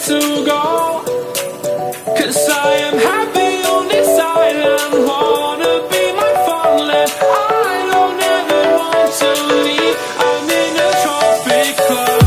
to go. 'Cause I am happy on this island, wanna be my farmland. I don't ever want to leave, I'm in a tropic club.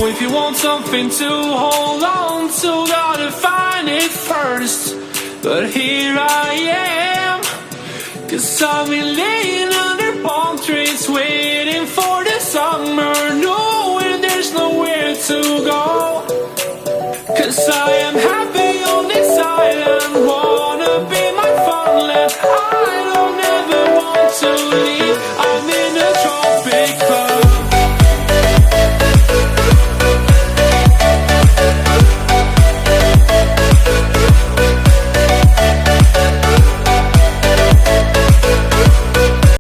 If you want something to hold on to, gotta find it first. But here I am, 'cause I've been laying under palm trees, waiting for the summer, knowing there's nowhere to go. 'Cause I am happy